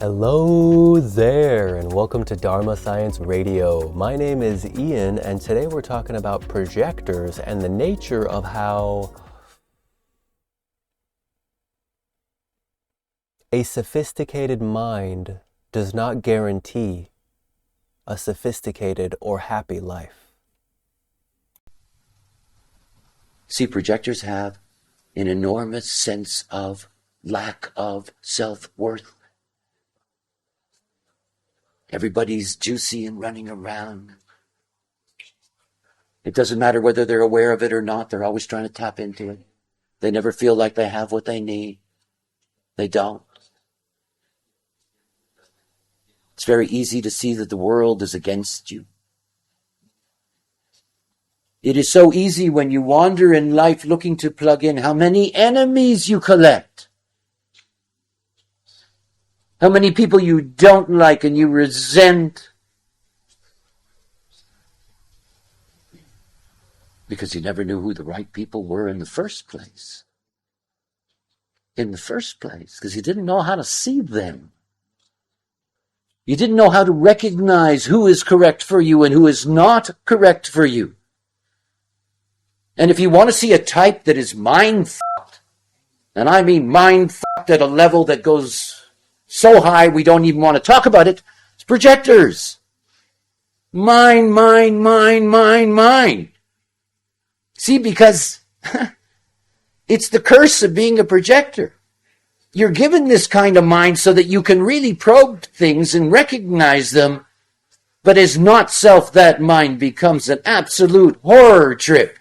Hello there, and welcome to Dharma Science Radio. My name is Ian, and today we're talking about projectors and the nature of how a sophisticated mind does not guarantee a sophisticated or happy life. See, projectors have an enormous sense of lack of self-worth. Everybody's juicy and running around. It doesn't matter whether they're aware of it or not. They're always trying to tap into it. They never feel like they have what they need. They don't. It's very easy to see that the world is against you. It is so easy when you wander in life looking to plug in how many enemies you collect. How many people you don't like and you resent. Because you never knew who the right people were in the first place. Because you didn't know how to see them. You didn't know how to recognize who is correct for you and who is not correct for you. And if you want to see a type that is mind-fucked, and I mean mind-fucked at a level that goes so high we don't even want to talk about it, it's projectors. Mind. See, because it's the curse of being a projector. You're given this kind of mind so that you can really probe things and recognize them, but as not self, that mind becomes an absolute horror trip.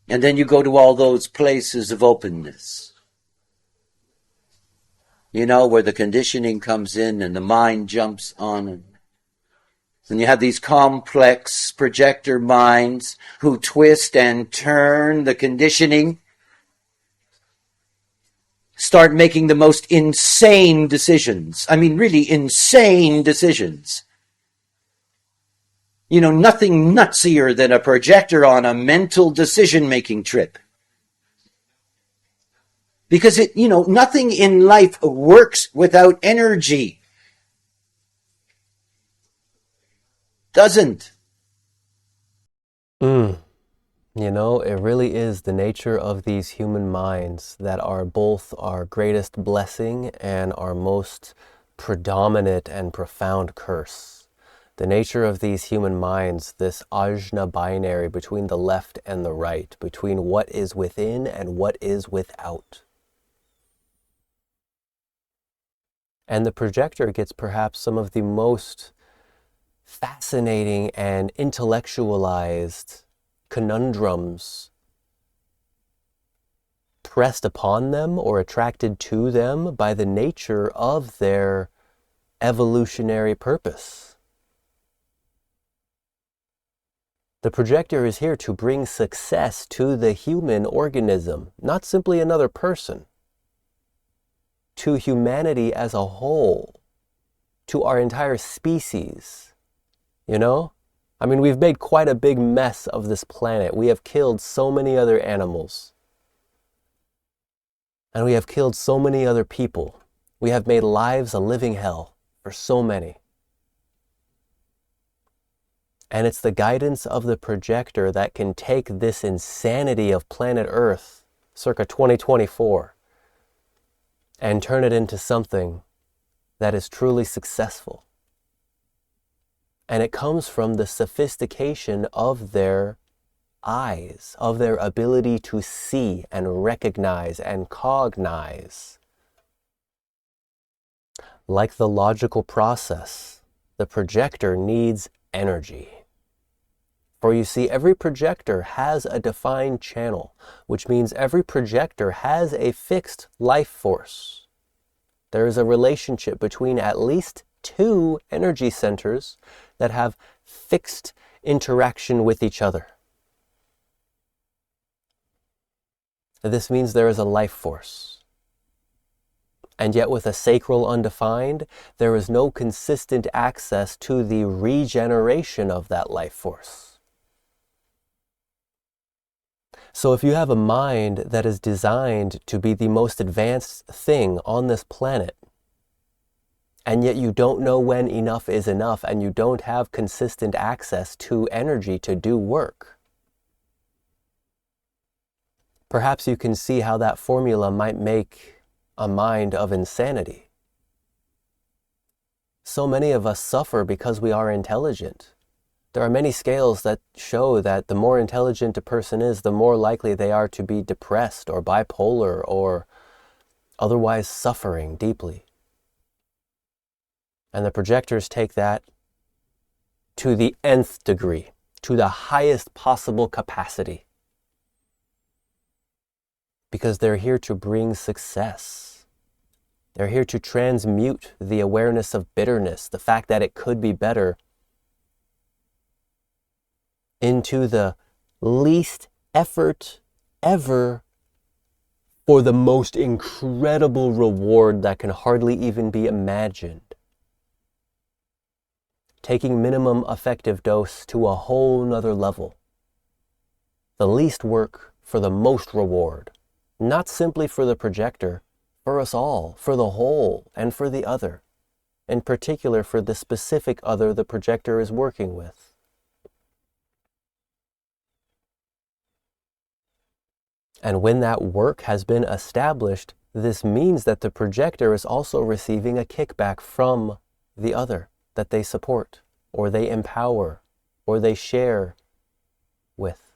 And then you go to all those places of openness. You know, where the conditioning comes in and the mind jumps on it. And you have these complex projector minds who twist and turn the conditioning, start making the most insane decisions. I mean, really insane decisions. You know, nothing nutsier than a projector on a mental decision-making trip. Because nothing in life works without energy. Doesn't. You know, it really is the nature of these human minds that are both our greatest blessing and our most predominant and profound curse. The nature of these human minds, this ajna binary between the left and the right, between what is within and what is without. And the projector gets perhaps some of the most fascinating and intellectualized conundrums pressed upon them or attracted to them by the nature of their evolutionary purpose. The projector is here to bring success to the human organism, not simply another person, to humanity as a whole, to our entire species. You know? I mean, we've made quite a big mess of this planet. We have killed so many other animals. And we have killed so many other people. We have made lives a living hell for so many. And it's the guidance of the projector that can take this insanity of planet Earth, circa 2024, and turn it into something that is truly successful. And it comes from the sophistication of their eyes, of their ability to see and recognize and cognize. Like the logical process, the projector needs energy. For you see, every projector has a defined channel, which means every projector has a fixed life force. There is a relationship between at least two energy centers that have fixed interaction with each other. This means there is a life force. And yet with a sacral undefined, there is no consistent access to the regeneration of that life force. So if you have a mind that is designed to be the most advanced thing on this planet, and yet you don't know when enough is enough, and you don't have consistent access to energy to do work, perhaps you can see how that formula might make a mind of insanity. So many of us suffer because we are intelligent. There are many scales that show that the more intelligent a person is, the more likely they are to be depressed or bipolar or otherwise suffering deeply. And the projectors take that to the nth degree, to the highest possible capacity, because they're here to bring success. They're here to transmute the awareness of bitterness, the fact that it could be better, into the least effort ever for the most incredible reward that can hardly even be imagined. Taking minimum effective dose to a whole nother level. The least work for the most reward. Not simply for the projector, for us all, for the whole, and for the other. In particular, for the specific other the projector is working with. And when that work has been established, this means that the projector is also receiving a kickback from the other that they support, or they empower, or they share with.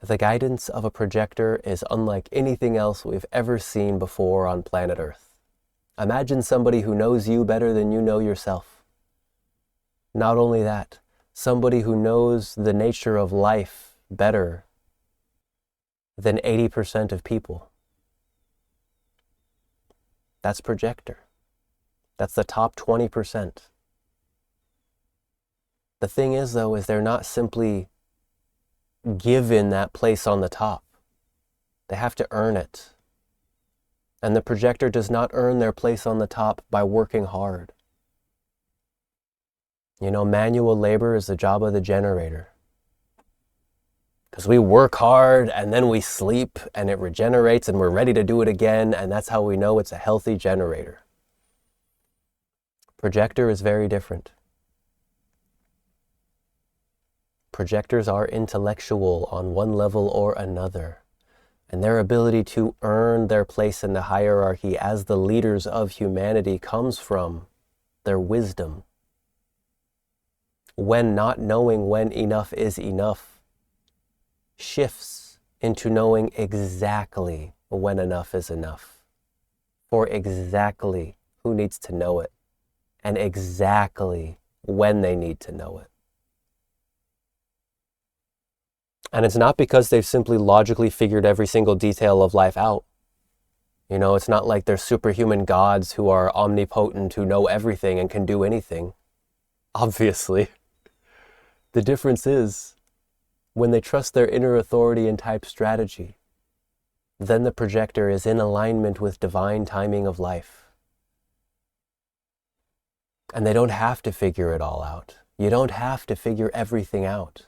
The guidance of a projector is unlike anything else we've ever seen before on planet Earth. Imagine somebody who knows you better than you know yourself. Not only that, somebody who knows the nature of life better than 80% of people. That's projector. That's the top 20%. The thing is, though, is they're not simply given that place on the top. They have to earn it. And the projector does not earn their place on the top by working hard. You know, manual labor is the job of the generator. Because we work hard and then we sleep and it regenerates and we're ready to do it again, and that's how we know it's a healthy generator. Projector is very different. Projectors are intellectual on one level or another, and their ability to earn their place in the hierarchy as the leaders of humanity comes from their wisdom. When not knowing when enough is enough shifts into knowing exactly when enough is enough, for exactly who needs to know it, and exactly when they need to know it. And it's not because they've simply logically figured every single detail of life out. You know, it's not like they're superhuman gods who are omnipotent, who know everything and can do anything. Obviously. The difference is, when they trust their inner authority and type strategy, then the projector is in alignment with divine timing of life. And they don't have to figure it all out. You don't have to figure everything out.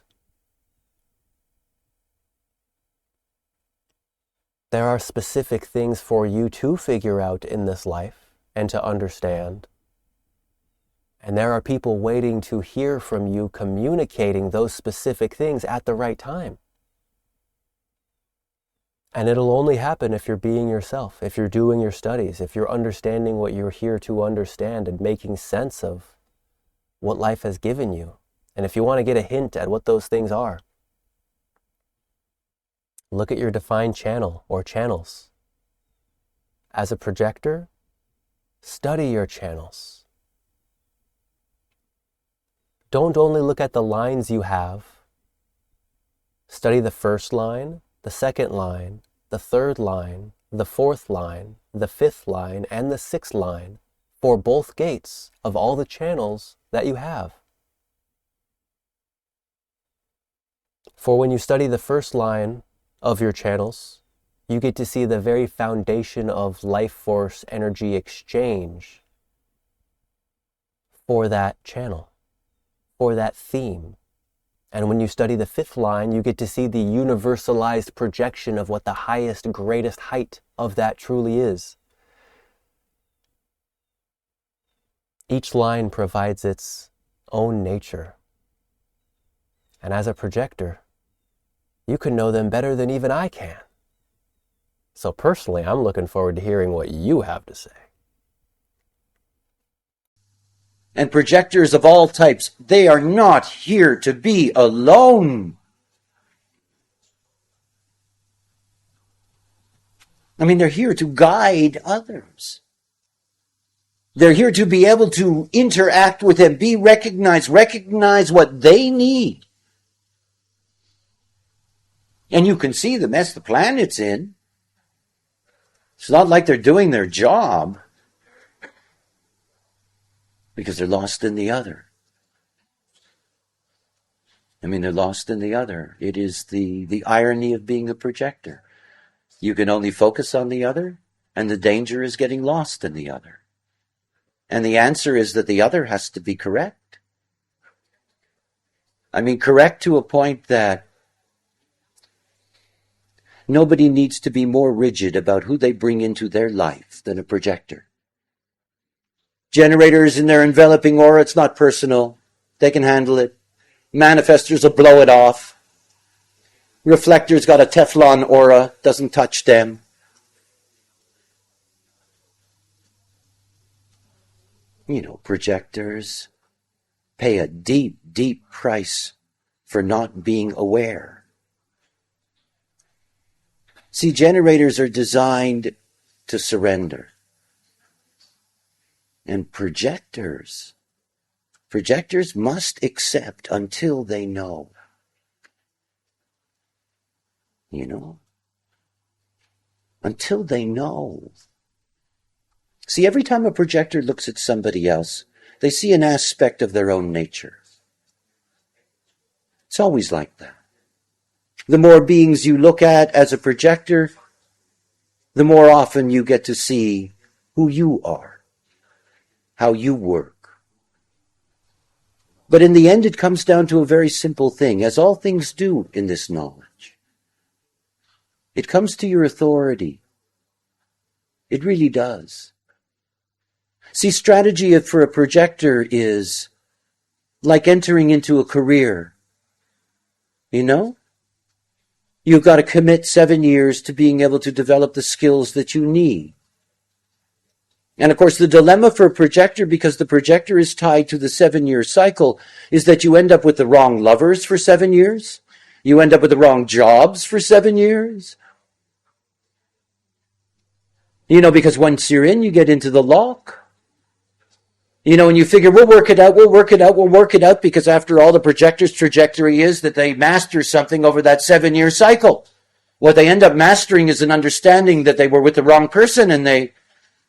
There are specific things for you to figure out in this life and to understand. And there are people waiting to hear from you, communicating those specific things at the right time. And it'll only happen if you're being yourself, if you're doing your studies, if you're understanding what you're here to understand and making sense of what life has given you. And if you want to get a hint at what those things are, look at your defined channel or channels. As a projector, study your channels. Don't only look at the lines you have. Study the first line, the second line, the third line, the fourth line, the fifth line, and the sixth line for both gates of all the channels that you have. For when you study the first line of your channels, you get to see the very foundation of life force energy exchange for that channel, for that theme. And when you study the fifth line, you get to see the universalized projection of what the highest, greatest height of that truly is. Each line provides its own nature. And as a projector, you can know them better than even I can. So personally, I'm looking forward to hearing what you have to say. And projectors of all types, they are not here to be alone. I mean, they're here to guide others. They're here to be able to interact with them, be recognized, recognize what they need. And you can see the mess the planet's in. It's not like they're doing their job, because they're lost in the other. I mean, they're lost in the other. It is the irony of being a projector. You can only focus on the other, and the danger is getting lost in the other. And the answer is that the other has to be correct. I mean, correct to a point that nobody needs to be more rigid about who they bring into their life than a projector. Generators in their enveloping aura, it's not personal. They can handle it. Manifestors will blow it off. Reflectors got a Teflon aura, doesn't touch them. You know, projectors pay a deep, deep price for not being aware. See, generators are designed to surrender. And projectors must accept until they know. You know? Until they know. See, every time a projector looks at somebody else, they see an aspect of their own nature. It's always like that. The more beings you look at as a projector, the more often you get to see who you are. How you work. But in the end, it comes down to a very simple thing, as all things do in this knowledge. It comes to your authority. It really does. See, strategy for a projector is like entering into a career. You know? You've got to commit 7 years to being able to develop the skills that you need. And of course, the dilemma for a projector, because the projector is tied to the 7-year cycle, is that you end up with the wrong lovers for 7 years. You end up with the wrong jobs for 7 years. You know, because once you're in, you get into the lock. You know, and you figure, we'll work it out, because after all, the projector's trajectory is that they master something over that 7-year cycle. What they end up mastering is an understanding that they were with the wrong person, and they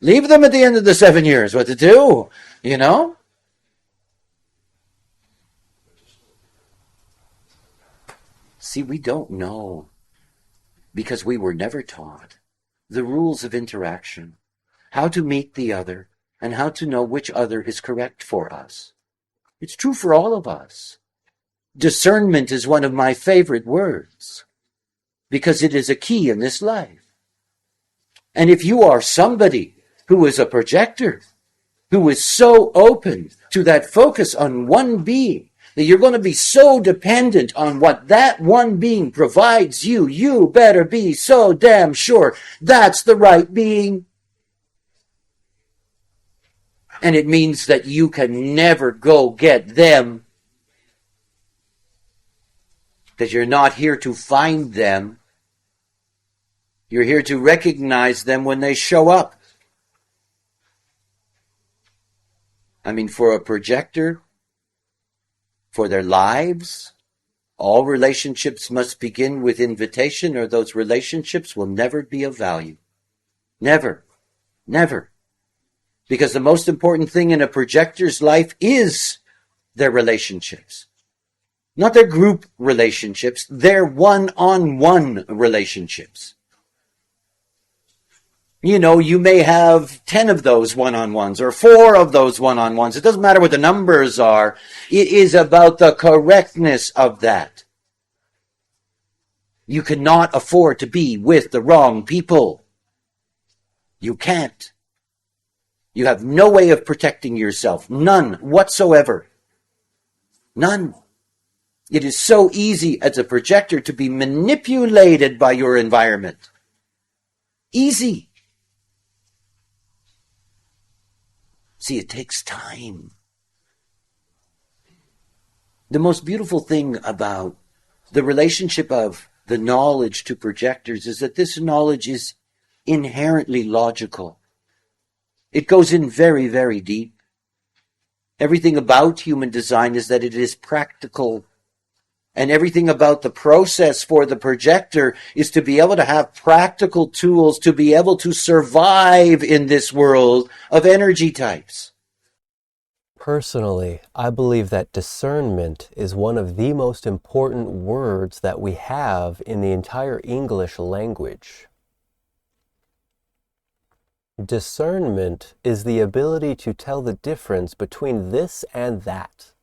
leave them at the end of the 7 years. What to do, you know? See, we don't know, because we were never taught the rules of interaction, how to meet the other, and how to know which other is correct for us. It's true for all of us. Discernment is one of my favorite words, because it is a key in this life. And if you are somebody who is a projector, who is so open to that focus on one being, that you're going to be so dependent on what that one being provides you, you better be so damn sure that's the right being. And it means that you can never go get them, that you're not here to find them. You're here to recognize them when they show up. I mean, for a projector, for their lives, all relationships must begin with invitation, or those relationships will never be of value. Never. Never. Because the most important thing in a projector's life is their relationships. Not their group relationships, their one-on-one relationships. You may have 10 of those one-on-ones or 4 of those one-on-ones. It doesn't matter what the numbers are. It is about the correctness of that. You cannot afford to be with the wrong people. You can't. You have no way of protecting yourself. None whatsoever. None. It is so easy as a projector to be manipulated by your environment. Easy. See, it takes time. The most beautiful thing about the relationship of the knowledge to projectors is that this knowledge is inherently logical. It goes in very, very deep. Everything about human design is that it is practical. And everything about the process for the projector is to be able to have practical tools to be able to survive in this world of energy types. Personally, I believe that discernment is one of the most important words that we have in the entire English language. Discernment is the ability to tell the difference between this and that.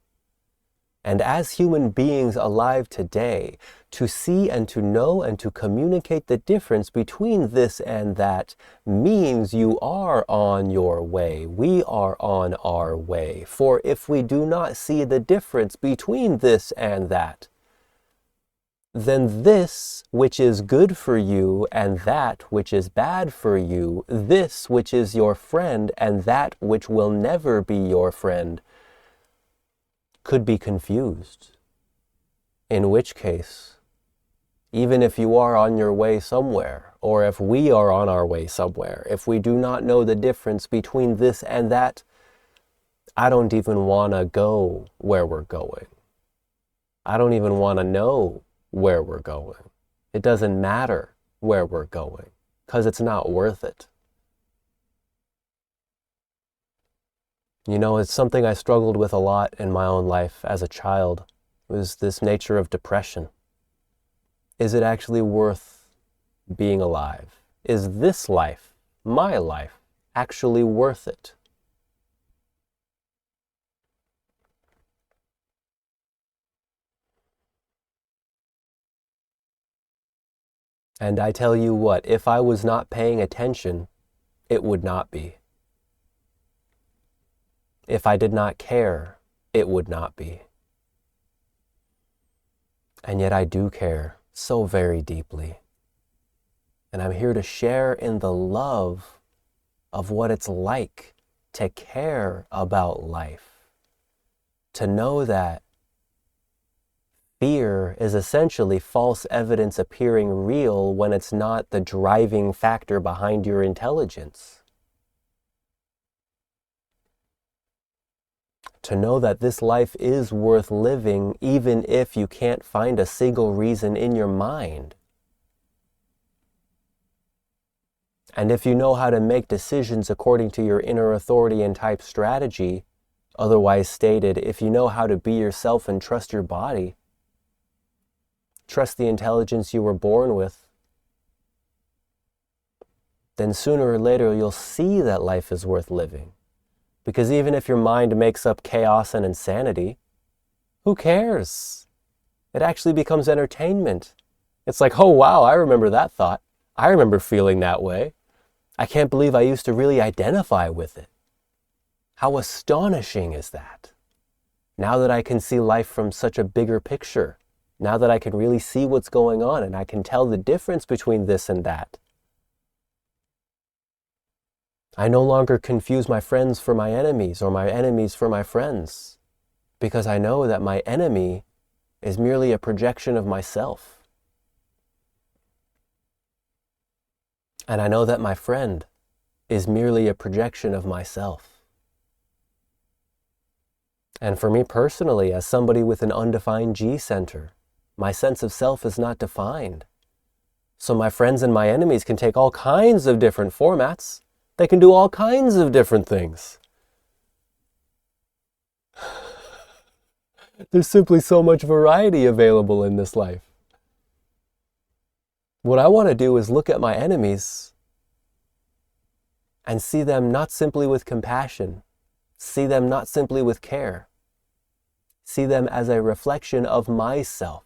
And as human beings alive today, to see and to know and to communicate the difference between this and that means you are on your way. We are on our way. For if we do not see the difference between this and that, then this which is good for you and that which is bad for you, this which is your friend and that which will never be your friend, could be confused. In which case, even if you are on your way somewhere, or if we are on our way somewhere, if we do not know the difference between this and that, I don't even want to go where we're going. I don't even want to know where we're going. It doesn't matter where we're going, because it's not worth it. You know, it's something I struggled with a lot in my own life as a child. It was this nature of depression. Is it actually worth being alive? Is this life, my life, actually worth it? And I tell you what, if I was not paying attention, it would not be. If I did not care, it would not be. And yet I do care so very deeply. And I'm here to share in the love of what it's like to care about life. To know that fear is essentially false evidence appearing real when it's not the driving factor behind your intelligence. To know that this life is worth living even if you can't find a single reason in your mind. And if you know how to make decisions according to your inner authority and type strategy, otherwise stated, if you know how to be yourself and trust your body, trust the intelligence you were born with, then sooner or later you'll see that life is worth living. Because even if your mind makes up chaos and insanity, who cares? It actually becomes entertainment. It's like, oh wow, I remember that thought. I remember feeling that way. I can't believe I used to really identify with it. How astonishing is that? Now that I can see life from such a bigger picture, now that I can really see what's going on and I can tell the difference between this and that. I no longer confuse my friends for my enemies or my enemies for my friends, because I know that my enemy is merely a projection of myself. And I know that my friend is merely a projection of myself. And for me personally, as somebody with an undefined G center, my sense of self is not defined. So my friends and my enemies can take all kinds of different formats. They can do all kinds of different things. There's simply so much variety available in this life. What I want to do is look at my enemies and see them not simply with compassion, see them not simply with care, see them as a reflection of myself,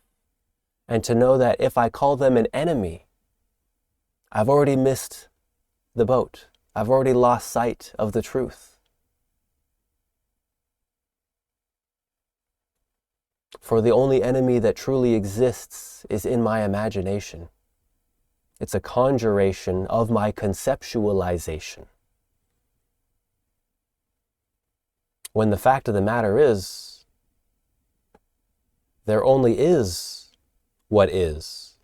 and to know that if I call them an enemy, I've already missed the boat. I've already lost sight of the truth. For the only enemy that truly exists is in my imagination. It's a conjuration of my conceptualization. When the fact of the matter is, there only is what is.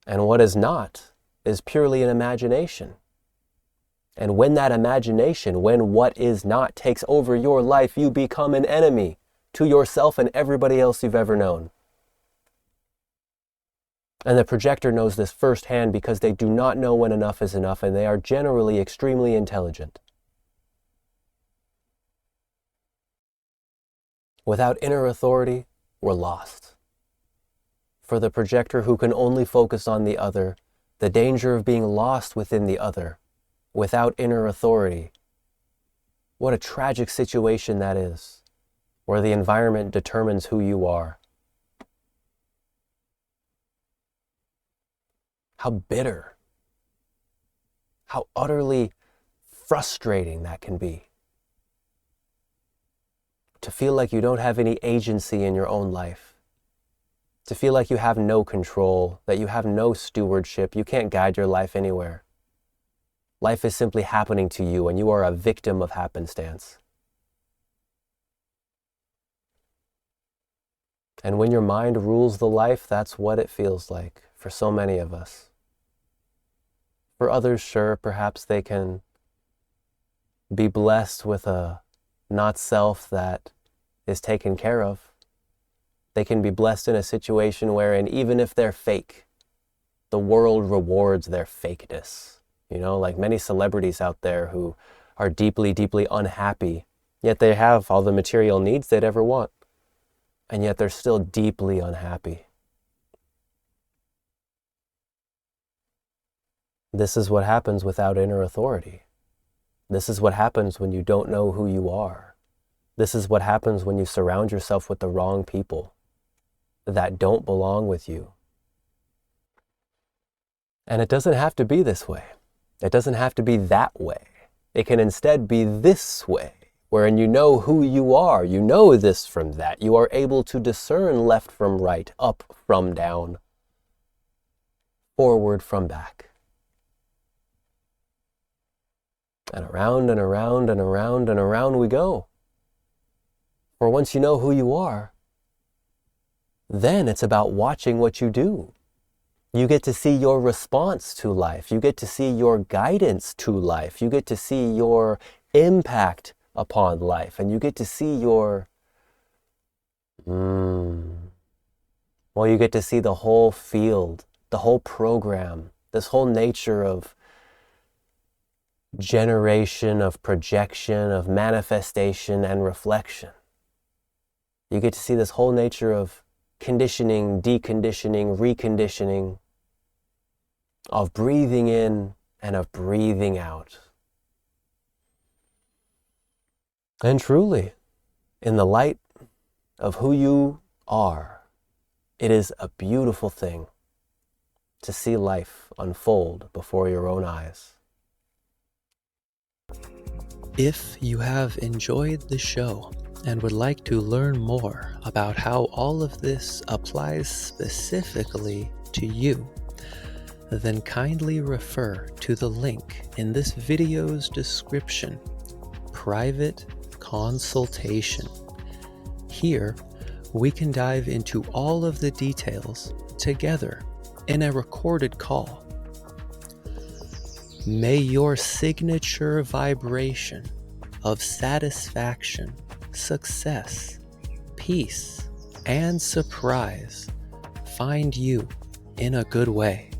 And what is not is purely an imagination. And when that imagination, when what is not takes over your life, you become an enemy to yourself and everybody else you've ever known. And the projector knows this firsthand because they do not know when enough is enough, and they are generally extremely intelligent. Without inner authority, we're lost. For the projector who can only focus on the other, the danger of being lost within the other, without inner authority, what a tragic situation that is, where the environment determines who you are. How bitter, how utterly frustrating that can be. To feel like you don't have any agency in your own life. To feel like you have no control, that you have no stewardship, you can't guide your life anywhere. Life is simply happening to you and you are a victim of happenstance. And when your mind rules the life, that's what it feels like for so many of us. For others, sure, perhaps they can be blessed with a not self that is taken care of. They can be blessed in a situation wherein even if they're fake, the world rewards their fakeness. You know, like many celebrities out there who are deeply, deeply unhappy, yet they have all the material needs they'd ever want. And yet they're still deeply unhappy. This is what happens without inner authority. This is what happens when you don't know who you are. This is what happens when you surround yourself with the wrong people that don't belong with you. And it doesn't have to be this way. It doesn't have to be that way. It can instead be this way, wherein you know who you are. You know this from that. You are able to discern left from right, up from down, forward from back. And around and around and around and around we go. For once you know who you are, then it's about watching what you do. You get to see your response to life. You get to see your guidance to life. You get to see your impact upon life. And you get to see your, you get to see the whole field, the whole program, this whole nature of generation, of projection, of manifestation and reflection. You get to see this whole nature of conditioning, deconditioning, reconditioning, of breathing in and of breathing out. And truly, in the light of who you are, it is a beautiful thing to see life unfold before your own eyes. If you have enjoyed the show and would like to learn more about how all of this applies specifically to you, then kindly refer to the link in this video's description, Private Consultation. Here, we can dive into all of the details together in a recorded call. May your signature vibration of satisfaction, success, peace, and surprise find you in a good way.